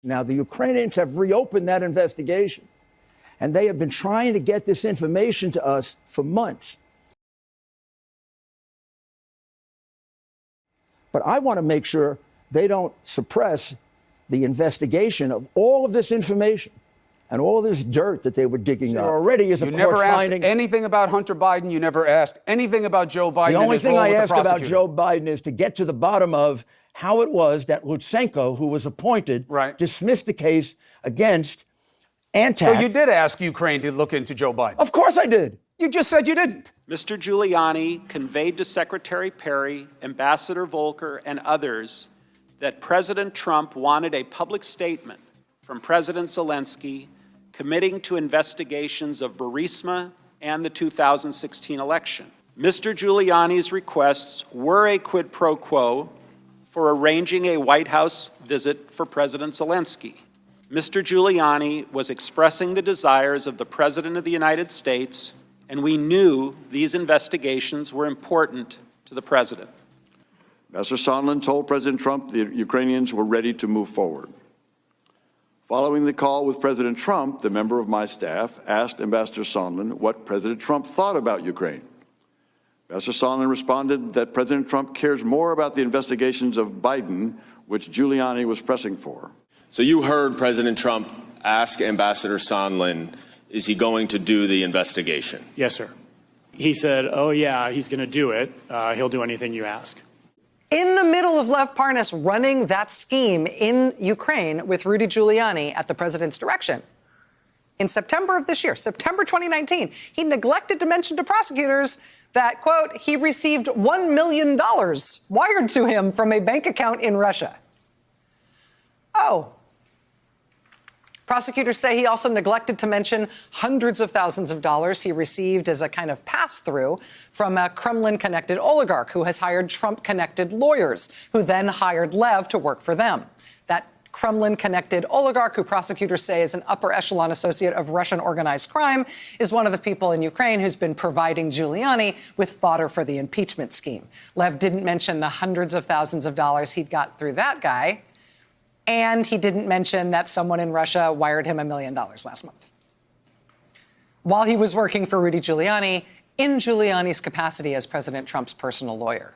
Now, the Ukrainians have reopened that investigation, and they have been trying to get this information to us for months. But I want to make sure they don't suppress the investigation of all of this information and all this dirt that they were digging up. Already is a You never asked finding. anything about Hunter Biden. You never asked anything about Joe Biden. The only thing I asked about Joe Joe Biden is to get to the bottom of how it was that Lutsenko, who was appointed, dismissed the case against Antak. So you did ask Ukraine to look into Joe Biden? Of course I did. You just said you didn't. Mr. Giuliani conveyed to Secretary Perry, Ambassador Volker, and others that President Trump wanted a public statement from President Zelensky committing to investigations of Burisma and the 2016 election. Mr. Giuliani's requests were a quid pro quo for arranging a White House visit for President Zelensky. Mr. Giuliani was expressing the desires of the President of the United States, and we knew these investigations were important to the President. Ambassador Sondland told President Trump the Ukrainians were ready to move forward. Following the call with President Trump, the member of my staff asked Ambassador Sondland what President Trump thought about Ukraine. Ambassador Sondland responded that President Trump cares more about the investigations of Biden, which Giuliani was pressing for. So you heard President Trump ask Ambassador Sondland, is he going to do the investigation? Yes, sir. He said, oh, yeah, he's going to do it. He'll do anything you ask. In the middle of Lev Parnas running that scheme in Ukraine with Rudy Giuliani at the president's direction, in September of this year, September 2019, he neglected to mention to prosecutors that, quote, he received $1 million wired to him from a bank account in Russia. Oh. Prosecutors say he also neglected to mention hundreds of thousands of dollars he received as a kind of pass-through from a Kremlin-connected oligarch who has hired Trump-connected lawyers, who then hired Lev to work for them. That Kremlin-connected oligarch, who prosecutors say is an upper echelon associate of Russian organized crime, is one of the people in Ukraine who's been providing Giuliani with fodder for the impeachment scheme. Lev didn't mention the hundreds of thousands of dollars he'd got through that guy. And he didn't mention that someone in Russia wired him $1 million last month, while he was working for Rudy Giuliani in Giuliani's capacity as President Trump's personal lawyer.